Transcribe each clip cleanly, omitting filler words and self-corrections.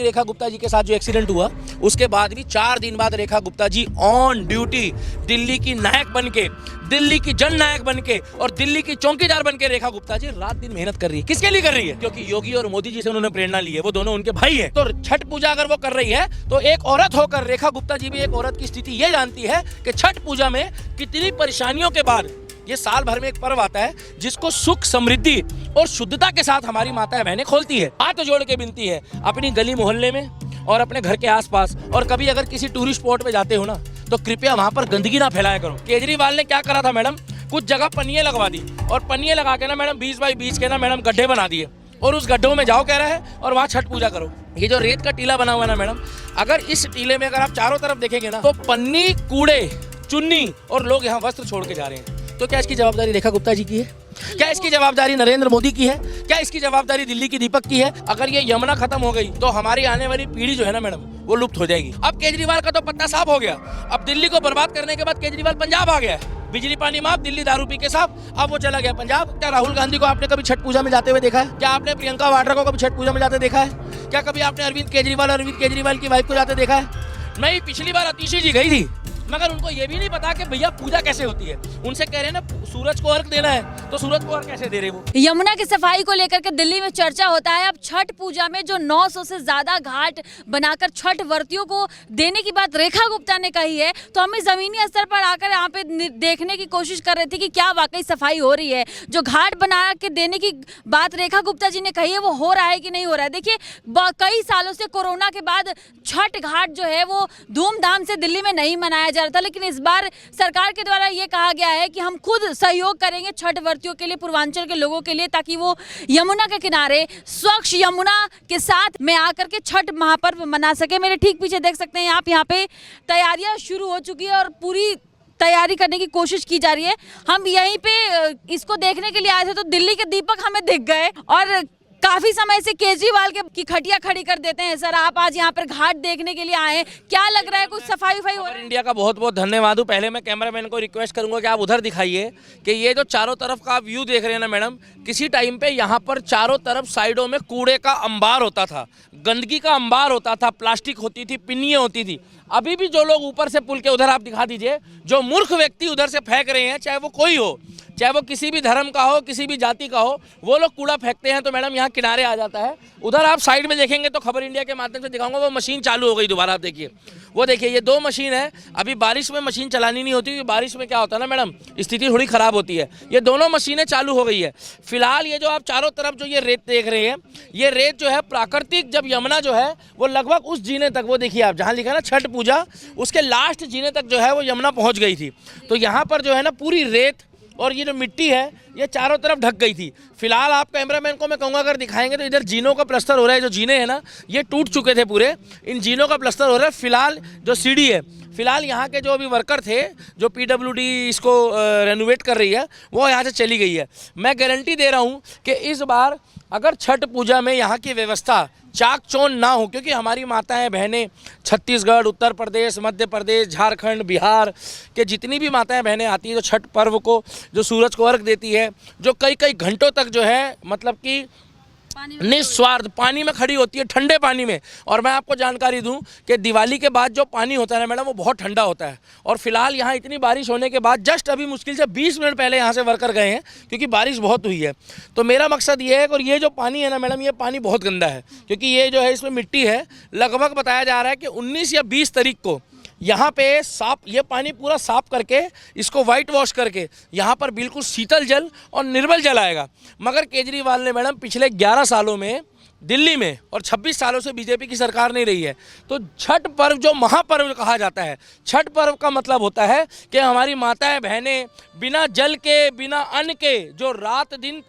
रेखा गुप्ता जी के साथ जो एक्सीडेंट हुआ उसके बाद भी 4 दिन बाद रेखा गुप्ता जी ऑन ड्यूटी दिल्ली की नायक बनके, दिल्ली की जननायक बनके और दिल्ली की चौकीदार बनके रेखा गुप्ता जी रात दिन मेहनत कर रही है। किसके लिए कर रही है? क्योंकि योगी और मोदी जी से उन्होंने प्रेरणा ली है, वो दोनों उनके भाई है। तो छठ पूजा अगर वो कर रही है तो एक औरत होकर रेखा गुप्ता जी भी एक औरत की स्थिति ये जानती है कि छठ पूजा में कितनी परेशानियों के बाद ये साल भर में एक पर्व आता है जिसको सुख, समृद्धि और शुद्धता के साथ हमारी माताएं बहनें खोलती है। हाथ जोड़ के विनती है अपनी गली मोहल्ले में और अपने घर के आसपास, और कभी अगर किसी टूरिस्ट स्पॉट पे जाते हो ना तो कृपया वहां पर गंदगी ना फैलाया करो। केजरीवाल ने क्या करा था मैडम, कुछ जगह पन्नियां लगवा दी और पन्नियां लगा के ना मैडम 20 बाई 20 के ना मैडम गड्ढे बना दिए और उस गड्ढों में जाओ कह रहा है और वहाँ छठ पूजा करो। ये जो रेत का टीला बना हुआ है ना मैडम, अगर इस टीले में अगर आप चारों तरफ देखेंगे ना तो पन्नी, कूड़े, चुन्नी और लोग यहाँ वस्त्र छोड़ के जा रहे हैं। तो क्या इसकी जवाबदारी रेखा गुप्ता जी की है? क्या इसकी जवाबदारी नरेंद्र मोदी की है? क्या इसकी जवाबदारी दिल्ली की दीपक की है? अगर ये यमुना खत्म हो गई तो हमारी आने वाली पीढ़ी जो है ना मैडम वो लुप्त हो जाएगी। अब केजरीवाल का तो पत्ता साफ हो गया, अब दिल्ली को बर्बाद करने के बाद केजरीवाल पंजाब आ गया है। बिजली पानी माफ, दिल्ली दारू पी के साफ, अब वो चला गया पंजाब। क्या राहुल गांधी को आपने कभी छठ पूजा में जाते हुए देखा है? क्या आपने प्रियंका वाड्रा को कभी छठ पूजा में जाते देखा है? क्या कभी आपने अरविंद केजरीवाल की वाइफ को जाते देखा है? नहीं, पिछली बार अतिशी जी गई थी मगर उनको ये भी नहीं पता कि भैया पूजा कैसे होती है। उनसे कह रहे हैं ना सूरज को अर्घ देना है तो सूरज को अर्घ कैसे दे रहे वो। यमुना की सफाई को लेकर के दिल्ली में चर्चा होता है। अब छठ पूजा में जो 900 से ज्यादा घाट बनाकर छठ व्रतियों को देने की बात रेखा गुप्ता ने कही है, तो हमें जमीनी स्तर पर आकर यहाँ पे देखने की कोशिश कर रहे थे कि क्या वाकई सफाई हो रही है। जो घाट बना के देने की बात रेखा गुप्ता जी ने कही है वो हो रहा है कि नहीं हो रहा है। देखिए कई सालों से कोरोना के बाद छठ घाट जो है वो धूमधाम से दिल्ली में नहीं मनाया जा रहा था, लेकिन इस बार सरकार के द्वारा ये कहा गया है कि हम खुद सहयोग करेंगे छठ व्रतियों के लिए, पूर्वांचल के लोगों के लिए, ताकि वो यमुना के किनारे स्वच्छ यमुना के साथ में आकर के छठ महापर्व मना सके। मेरे ठीक पीछे देख सकते हैं आप, यहाँ पे तैयारियां शुरू हो चुकी है और पूरी तैयारी करने की कोशिश की जा रही है। हम यहीं पे इसको देखने के लिए आए थे तो दिल्ली के दीपक हमें दिख गए और काफी समय से केजरीवाल की खटिया खड़ी कर देते हैं। सर, आप आज यहाँ पर घाट देखने के लिए आए हैं, क्या लग रहा है? कुछ सफाई हो रही है? इंडिया का बहुत बहुत धन्यवाद हूँ। पहले मैं कैमरामैन को रिक्वेस्ट करूंगा कि आप उधर दिखाइए कि ये जो चारों तरफ का आप व्यू देख रहे हैं ना मैडम, किसी टाइम पे यहाँ पर चारों तरफ साइडों में कूड़े का अंबार होता था, गंदगी का अंबार होता था, प्लास्टिक होती थी, पिन्नियाँ होती थी। अभी भी जो लोग ऊपर से पुल के उधर आप दिखा दीजिए, जो मूर्ख व्यक्ति उधर से फेंक रहे हैं, चाहे वो कोई हो, चाहे वो किसी भी धर्म का हो, किसी भी जाति का हो, वो लोग कूड़ा फेंकते हैं तो मैडम यहाँ किनारे आ जाता है। उधर आप साइड में देखेंगे तो खबर इंडिया के माध्यम से दिखाऊंगा, वो मशीन चालू हो गई दोबारा। आप देखिए, वो देखिए, ये 2 मशीन है। अभी बारिश में मशीन चलानी नहीं होती, बारिश में क्या होता है ना मैडम, स्थिति थोड़ी खराब होती है। ये दोनों मशीनें चालू हो गई है। फिलहाल ये जो आप चारों तरफ जो ये रेत देख रहे हैं, ये रेत जो है प्राकृतिक, जब यमुना जो है वो लगभग उस जीने तक, वो देखिए आप जहाँ लिखा है ना छठ पूजा, उसके लास्ट जीने तक जो है वो यमुना पहुँच गई थी। तो यहाँ पर जो है ना पूरी रेत और ये जो मिट्टी है ये चारों तरफ ढक गई थी। फिलहाल आप कैमरामैन को मैं कहूँगा अगर दिखाएंगे तो इधर जीनों का प्लास्टर हो रहा है। जो जीने हैं ना ये टूट चुके थे पूरे, इन जीनों का प्लास्टर हो रहा है। फिलहाल जो सीढ़ी है, फिलहाल यहाँ के जो अभी वर्कर थे, जो PWD इसको रेनोवेट कर रही है, वो यहाँ से चली गई है। मैं गारंटी दे रहा हूँ कि इस बार अगर छठ पूजा में यहाँ की व्यवस्था चाक चौंध ना हो, क्योंकि हमारी माताएं बहनें छत्तीसगढ़, उत्तर प्रदेश, मध्य प्रदेश, झारखंड, बिहार के जितनी भी माताएं बहनें आती हैं जो छठ पर्व को, जो सूरज को अर्घ देती है, जो कई कई घंटों तक जो है मतलब कि निस्वार्थ पानी में खड़ी होती है, ठंडे पानी में। और मैं आपको जानकारी दूं कि दिवाली के बाद जो पानी होता है ना मैडम वो बहुत ठंडा होता है। और फिलहाल यहाँ इतनी बारिश होने के बाद जस्ट अभी मुश्किल से 20 मिनट पहले यहाँ से वर्कर गए हैं क्योंकि बारिश बहुत हुई है। तो मेरा मकसद ये है, और ये जो पानी है ना मैडम, ये पानी बहुत गंदा है क्योंकि ये जो है इसमें मिट्टी है। लगभग बताया जा रहा है कि 19 या 20 तारीख को यहाँ पे साफ, ये पानी पूरा साफ करके इसको वाइट वॉश करके यहाँ पर बिल्कुल शीतल जल और निर्मल जल आएगा। मगर केजरीवाल ने मैडम पिछले 11 सालों में दिल्ली में, और 26 सालों से बीजेपी की सरकार नहीं रही है, तो छठ पर्व जो महापर्व कहा जाता है, छठ पर्व का मतलब होता है कि हमारी माताएं बहनें बिना जल के, बिना अन्न के, जो रात दिन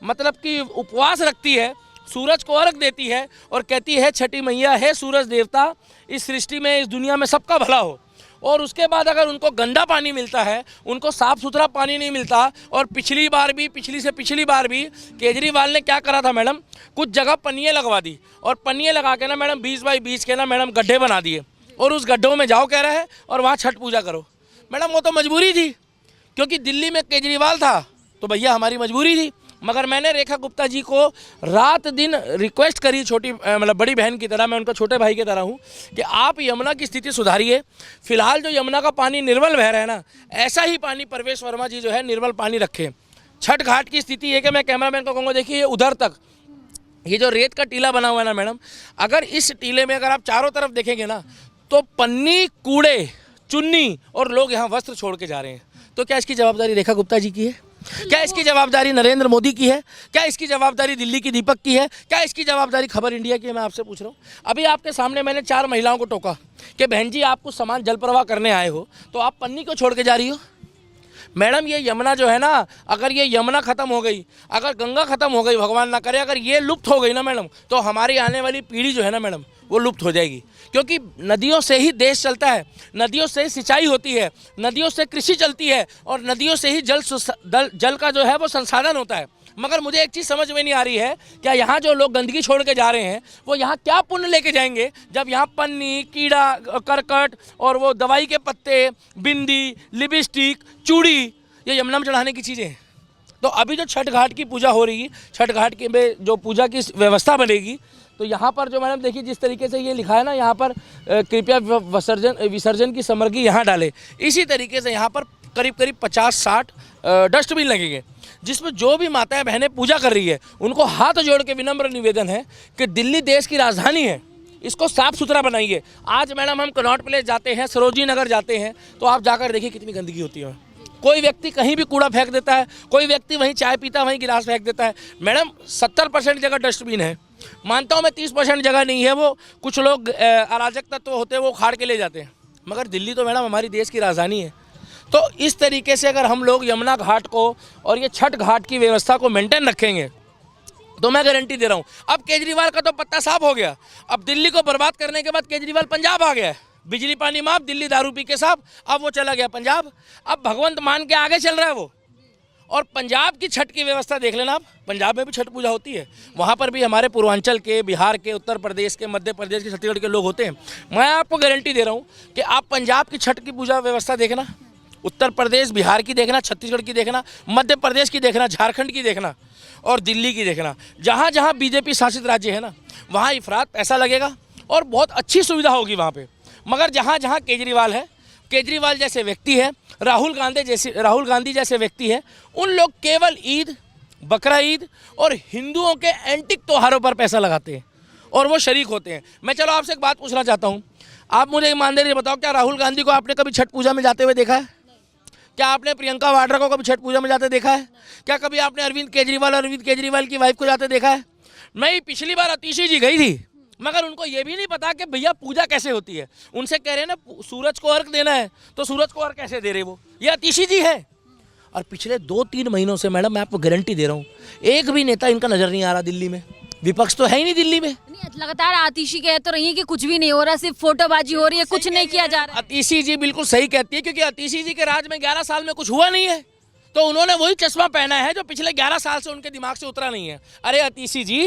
मतलब कि उपवास रखती है, सूरज को अर्घ देती है और कहती है छठी मैया है सूरज देवता, इस सृष्टि में, इस दुनिया में सबका भला हो। और उसके बाद अगर उनको गंदा पानी मिलता है, उनको साफ़ सुथरा पानी नहीं मिलता। और पिछली बार भी, पिछली से पिछली बार भी केजरीवाल ने क्या करा था मैडम, कुछ जगह पन्नियाँ लगवा दी और पन्नियाँ लगा के ना मैडम 20 बाई 20 के ना मैडम गड्ढे बना दिए और उस गड्ढों में जाओ कह रहा है और वहाँ छठ पूजा करो। मैडम वो तो मजबूरी थी, क्योंकि दिल्ली में केजरीवाल था तो भैया हमारी मजबूरी थी। मगर मैंने रेखा गुप्ता जी को रात दिन रिक्वेस्ट करी, छोटी मतलब बड़ी बहन की तरह, मैं उनका छोटे भाई की तरह हूँ, कि आप यमुना की स्थिति सुधारिए। फिलहाल जो यमुना का पानी निर्मल बह रहा है ना, ऐसा ही पानी परवेश वर्मा जी जो है निर्मल पानी रखे। छठ घाट की स्थिति है कि मैं कैमरामैन को कहूँगा, देखिए उधर तक ये जो रेत का टीला बना हुआ है ना मैडम, अगर इस टीले में अगर आप चारों तरफ देखेंगे ना, तो पन्नी, कूड़े, चुन्नी और लोग यहाँ वस्त्र छोड़ के जा रहे हैं। तो क्या इसकी जवाबदारी रेखा गुप्ता जी की है? क्या इसकी जवाबदारी नरेंद्र मोदी की है? क्या इसकी जवाबदारी दिल्ली की दीपक की है? क्या इसकी जवाबदारी खबर इंडिया की है? मैं आपसे पूछ रहा हूँ। अभी आपके सामने मैंने 4 महिलाओं को टोका कि बहन जी आप कुछ सामान जल प्रवाह करने आए हो, तो आप पन्नी को छोड़ के जा रही हो। मैडम ये यमुना जो है ना, अगर ये यमुना ख़त्म हो गई, अगर गंगा ख़त्म हो गई, भगवान ना करे अगर ये लुप्त हो गई ना मैडम, तो हमारी आने वाली पीढ़ी जो है ना मैडम, वो लुप्त हो जाएगी। क्योंकि नदियों से ही देश चलता है, नदियों से सिंचाई होती है, नदियों से कृषि चलती है और नदियों से ही जल का जो है वो संसाधन होता है। मगर मुझे एक चीज़ समझ में नहीं आ रही है, क्या यहाँ जो लोग गंदगी छोड़ के जा रहे हैं वो यहाँ क्या पुण्य लेके जाएंगे, जब यहाँ पन्नी, कीड़ा करकट और वो दवाई के पत्ते, बिंदी, लिपस्टिक, चूड़ी, ये यमुना में चढ़ाने की चीज़ें हैं। तो अभी जो छठ घाट की पूजा हो रही है, छठ घाट की में जो पूजा की व्यवस्था बनेगी, तो यहाँ पर जो मैडम देखिए जिस तरीके से ये लिखा है ना, यहाँ पर कृपया विसर्जन की सामग्री यहाँ डाले, इसी तरीके से यहाँ पर करीब 50-60 डस्टबिन लगेंगे, जिसमें जो भी माताएं बहनें पूजा कर रही है उनको हाथ जोड़ के विनम्र निवेदन है कि दिल्ली देश की राजधानी है, इसको साफ़ सुथरा बनाइए। आज मैडम हम कनॉट प्लेस जाते हैं, सरोजनी नगर जाते हैं, तो आप जाकर देखिए कितनी गंदगी होती है। कोई व्यक्ति कहीं भी कूड़ा फेंक देता है, कोई व्यक्ति वहीं चाय पीता वहीं गिलास फेंक देता है। मैडम 70% जगह डस्टबिन है, मानता हूँ मैं 30% जगह नहीं है, वो कुछ लोग अराजक तत्व होते हैं वो उखाड़ के ले जाते हैं। मगर दिल्ली तो मैडम हमारी देश की राजधानी है। तो इस तरीके से अगर हम लोग यमुना घाट को और ये छठ घाट की व्यवस्था को मेंटेन रखेंगे, तो मैं गारंटी दे रहा हूँ। अब केजरीवाल का तो पत्ता साफ हो गया, अब दिल्ली को बर्बाद करने के बाद केजरीवाल पंजाब आ गया है, बिजली पानी माफ, दिल्ली दारू पी के साफ, अब वो चला गया पंजाब। अब भगवंत मान के आगे चल रहा है वो। और पंजाब की छठ की व्यवस्था देख लेना आप, पंजाब में भी छठ पूजा होती है, वहाँ पर भी हमारे पूर्वांचल के, बिहार के, उत्तर प्रदेश के, मध्य प्रदेश के, छत्तीसगढ़ के लोग होते हैं। मैं आपको गारंटी दे रहा हूँ कि आप पंजाब की छठ की पूजा व्यवस्था देखना, उत्तर प्रदेश, बिहार की देखना, छत्तीसगढ़ की देखना, मध्य प्रदेश की देखना, झारखंड की देखना और दिल्ली की देखना। जहाँ जहाँ बीजेपी शासित राज्य है ना, वहाँ इफरात पैसा लगेगा और बहुत अच्छी सुविधा होगी वहाँ पे। मगर जहाँ जहाँ केजरीवाल है, केजरीवाल जैसे व्यक्ति है, राहुल गांधी जैसे व्यक्ति है, उन लोग केवल ईद, बकरा ईद और हिंदुओं के एंटिक त्योहारों पर पैसा लगाते हैं और वो शरीक होते हैं। मैं चलो आपसे एक बात पूछना चाहता हूँ, आप मुझे ईमानदारी बताओ, क्या राहुल गांधी को आपने कभी छठ पूजा में जाते हुए देखा है? क्या आपने प्रियंका वाड्रा को कभी छठ पूजा में जाते देखा है? क्या कभी आपने अरविंद केजरीवाल की वाइफ को जाते देखा है? मैं पिछली बार अतिशी जी गई थी, मगर उनको ये भी नहीं पता कि भैया पूजा कैसे होती है। उनसे कह रहे हैं ना सूरज को अर्घ देना है, तो सूरज को अर्घ कैसे दे रहे वो? ये अतिशी जी है। और पिछले 2-3 महीनों से मैडम मैं आपको गारंटी दे रहा हूँ, एक भी नेता इनका नजर नहीं आ रहा दिल्ली में। विपक्ष तो है ही नहीं दिल्ली में। लगातार आतिशी कह तो रही है कि कुछ भी नहीं हो रहा, सिर्फ फोटोबाजी हो रही है, कुछ नहीं किया जा रहा है। आतिशी जी बिल्कुल सही कहती है, क्योंकि आतिशी जी के राज में 11 साल में कुछ हुआ नहीं है, तो उन्होंने वही चश्मा पहना है जो पिछले 11 साल से उनके दिमाग से उतरा नहीं है। अरे आतिशी जी,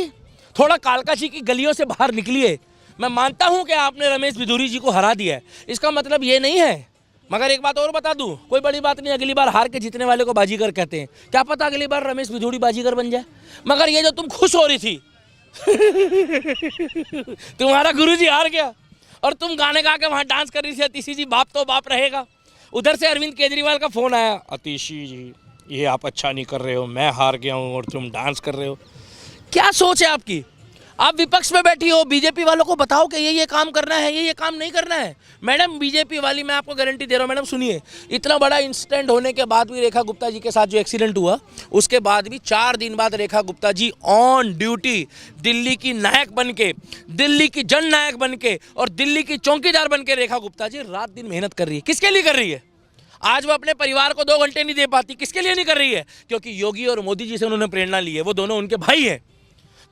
थोड़ा कालका जी की गलियों से बाहर निकलिए। मैं मानता हूं कि आपने रमेश बिधूरी जी को हरा दिया है, इसका मतलब ये नहीं है। मगर एक बात और बता दूं, कोई बड़ी बात नहीं, अगली बार हार के जीतने वाले को बाजीगर कहते हैं। क्या पता अगली बार रमेश बिधूरी बाजीगर बन जाए। मगर ये जो तुम खुश हो रही थी तुम्हारा गुरुजी हार गया और तुम गाने गा के वहाँ डांस कर रही थी, अतिशी जी बाप तो बाप रहेगा। उधर से अरविंद केजरीवाल का फोन आया, अतिशी जी ये आप अच्छा नहीं कर रहे हो, मैं हार गया हूँ और तुम डांस कर रहे हो। क्या सोच है आपकी? आप विपक्ष में बैठी हो, बीजेपी वालों को बताओ कि ये काम करना है, ये काम नहीं करना है। मैडम बीजेपी वाली, मैं आपको गारंटी दे रहा हूँ मैडम, सुनिए, इतना बड़ा इंसिडेंट होने के बाद भी, रेखा गुप्ता जी के साथ जो एक्सीडेंट हुआ उसके बाद भी 4 दिन बाद रेखा गुप्ता जी ऑन ड्यूटी दिल्ली की नायक बन के, दिल्ली की जन नायक बन के और दिल्ली की चौकीदार बन के रेखा गुप्ता जी रात दिन मेहनत कर रही है। किसके लिए कर रही है? आज वो अपने परिवार को 2 घंटे नहीं दे पाती, किसके लिए नहीं कर रही है? क्योंकि योगी और मोदी जी से उन्होंने प्रेरणा ली है, वो दोनों उनके भाई हैं।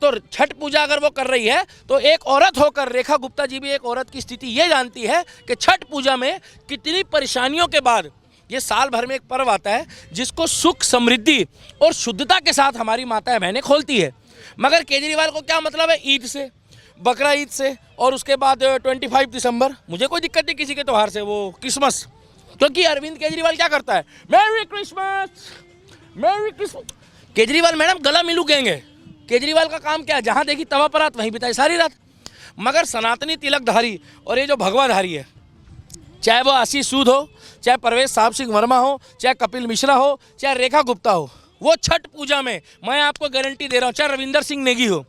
तो छठ पूजा अगर वो कर रही है तो एक औरत होकर रेखा गुप्ता जी भी एक औरत की स्थिति ये जानती है कि छठ पूजा में कितनी परेशानियों के बाद ये साल भर में एक पर्व आता है जिसको सुख, समृद्धि और शुद्धता के साथ हमारी माताएं बहनें खोलती है। मगर केजरीवाल को क्या मतलब है ईद से, बकरा ईद से और उसके बाद 25 दिसंबर। मुझे कोई दिक्कत नहीं किसी के त्यौहार से, वो क्रिसमस, क्योंकि अरविंद केजरीवाल क्या करता है, merry Christmas, merry Christmas. Kejriwal madam गला मिलू गएंगे। केजरीवाल का काम क्या है, जहाँ देखी तवा परात वहीं बिताई सारी रात। मगर सनातनी तिलकधारी और ये जो भगवाधारी है, चाहे वो आशीष सूद हो, चाहे परवेश साहब सिंह वर्मा हो, चाहे कपिल मिश्रा हो, चाहे रेखा गुप्ता हो, वो छठ पूजा में मैं आपको गारंटी दे रहा हूँ, चाहे रविंदर सिंह नेगी हो,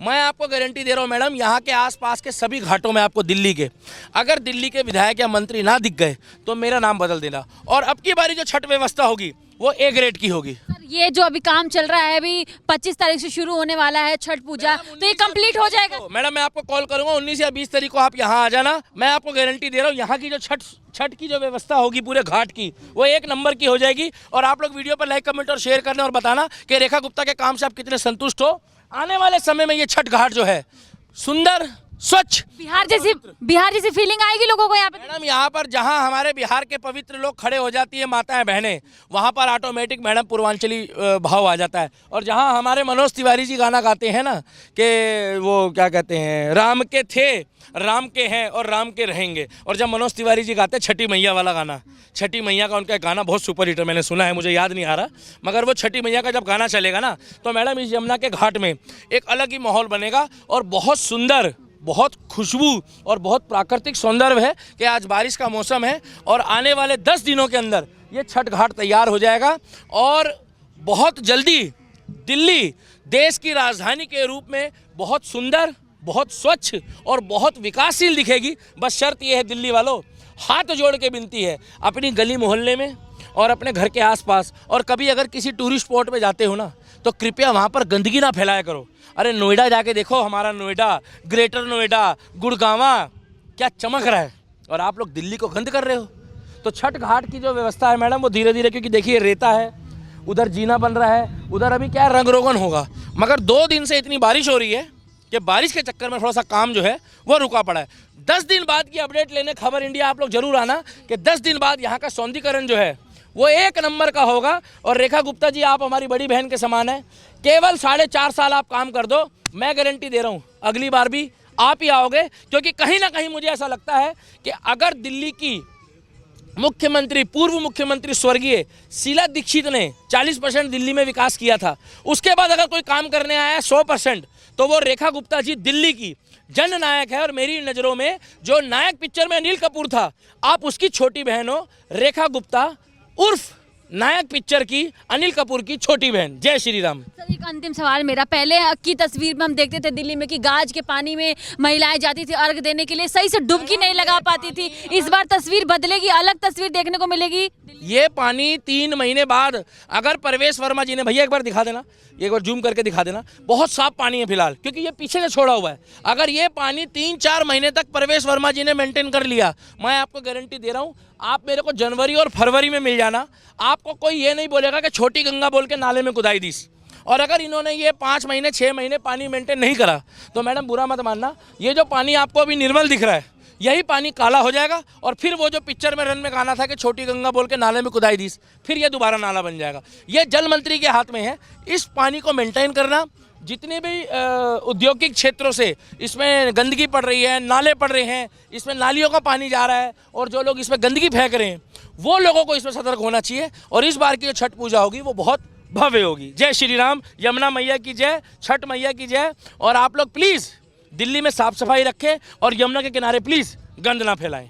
मैं आपको गारंटी दे रहा हूँ मैडम, यहाँ के आसपास के सभी घाटों में आपको दिल्ली के, अगर दिल्ली के विधायक या मंत्री ना दिख गए तो मेरा नाम बदल देना। और अब की बारी जो छठ व्यवस्था होगी वो ए ग्रेड की होगी। सर, ये जो अभी काम चल रहा है, अभी 25 तारीख से शुरू होने वाला है छठ पूजा, तो ये कंप्लीट हो जाएगा? मैडम मैं आपको कॉल करूंगा 19 या 20 तारीख को, आप यहाँ आ जाना। मैं आपको गारंटी दे रहा हूँ यहाँ की जो छठ की जो व्यवस्था होगी पूरे घाट की, वो एक नंबर की हो जाएगी। और आप लोग वीडियो पर लाइक, कमेंट और शेयर करना और बताना कि रेखा गुप्ता के काम से आप कितने संतुष्ट हो। आने वाले समय में ये छठ घाट जो है सुंदर, स्वच्छ, बिहार जैसी फीलिंग आएगी लोगों को यहाँ पे। मैडम यहाँ पर जहाँ हमारे बिहार के पवित्र लोग खड़े हो जाती है, माताएं बहनें, वहाँ पर ऑटोमेटिक मैडम पूर्वांचली भाव आ जाता है। और जहाँ हमारे मनोज तिवारी जी गाना गाते हैं ना कि वो क्या कहते हैं, राम के थे, राम के हैं और राम के रहेंगे। और जब मनोज तिवारी जी गाते हैं छठी मैया वाला गाना, छठी मैया का उनका गाना बहुत सुपर हिट है, मैंने सुना है, मुझे याद नहीं आ रहा, मगर वो छठी मैया का जब गाना चलेगा ना तो मैडम इस यमुना के घाट में एक अलग ही माहौल बनेगा। और बहुत सुंदर, बहुत खुशबू और बहुत प्राकृतिक सौंदर्य है कि आज बारिश का मौसम है और आने वाले 10 दिनों के अंदर ये छठ घाट तैयार हो जाएगा और बहुत जल्दी दिल्ली देश की राजधानी के रूप में बहुत सुंदर, बहुत स्वच्छ और बहुत विकासशील दिखेगी। बस शर्त ये है दिल्ली वालों, हाथ जोड़ के विनती है, अपनी गली मोहल्ले में और अपने घर के आसपास, और कभी अगर किसी टूरिस्ट स्पॉट पे जाते हो ना तो कृपया वहाँ पर गंदगी ना फैलाया करो। अरे नोएडा जाके देखो, हमारा नोएडा, ग्रेटर नोएडा, गुड़गांवा क्या चमक रहा है, और आप लोग दिल्ली को गंद कर रहे हो। तो छठ घाट की जो व्यवस्था है मैडम वो धीरे धीरे, क्योंकि देखिए रेता है, उधर जीना बन रहा है, उधर अभी क्या रंग रोगन होगा, मगर 2 दिन से इतनी बारिश हो रही है कि बारिश के चक्कर में थोड़ा सा काम जो है वो रुका पड़ा है। 10 दिन बाद की अपडेट लेने खबर इंडिया आप लोग जरूर आना कि 10 दिन बाद यहाँ का सौंदर्यीकरण जो है वो एक नंबर का होगा। और रेखा गुप्ता जी, आप हमारी बड़ी बहन के समान हैं, केवल 4.5 साल आप काम कर दो, मैं गारंटी दे रहा हूँ अगली बार भी आप ही आओगे। क्योंकि कहीं ना कहीं मुझे ऐसा लगता है कि अगर दिल्ली की मुख्यमंत्री, पूर्व मुख्यमंत्री स्वर्गीय शीला दीक्षित ने 40% दिल्ली में विकास किया था, उसके बाद अगर कोई काम करने आया 100%, तो वो रेखा गुप्ता जी दिल्ली की जन नायक है। और मेरी नज़रों में जो नायक पिक्चर में अनिल कपूर था, आप उसकी छोटी बहन हो, रेखा गुप्ता उर्फ नायक पिक्चर की अनिल कपूर की छोटी बहन। जय श्री राम। सर, एक अंतिम सवाल मेरा, पहले की तस्वीर में हम देखते थे दिल्ली में कि गाज के पानी में महिलाएं जाती थी अर्घ देने के लिए, सही से डुबकी नहीं लगा पाती थी। इस बार तस्वीर बदलेगी, अलग तस्वीर देखने को मिलेगी। ये पानी 3 महीने बाद, अगर परवेश वर्मा जी ने, भैया एक बार दिखा देना, एक बार जूम करके दिखा देना, बहुत साफ पानी है फिलहाल, क्योंकि ये पीछे से छोड़ा हुआ है। अगर ये पानी 3-4 महीने तक परवेश वर्मा जी ने मेंटेन कर लिया, मैं आपको गारंटी दे रहा हूँ, आप मेरे को जनवरी और फरवरी में मिल जाना, आपको कोई ये नहीं बोलेगा कि छोटी गंगा बोल के नाले में कुदाई दी। और अगर इन्होंने ये 5 महीने 6 महीने पानी मेंटेन नहीं करा तो मैडम बुरा मत मानना, ये जो पानी आपको अभी निर्मल दिख रहा है, यही पानी काला हो जाएगा। और फिर वो जो पिक्चर में रन में गाना था कि छोटी गंगा बोल के नाले में कुदाई दी, फिर ये दोबारा नाला बन जाएगा। ये जल मंत्री के हाथ में है इस पानी को मेंटेन करना। जितने भी औद्योगिक क्षेत्रों से इसमें गंदगी पड़ रही है, नाले पड़ रहे हैं, इसमें नालियों का पानी जा रहा है, और जो लोग इसमें गंदगी फेंक रहे हैं, वो लोगों को इसमें सतर्क होना चाहिए। और इस बार की जो छठ पूजा होगी वो बहुत भव्य होगी। जय श्री राम, यमुना मैया की जय, छठ मैया की जय। और आप लोग प्लीज़ दिल्ली में साफ सफाई रखें और यमुना के किनारे प्लीज़ गंद ना फैलाएं।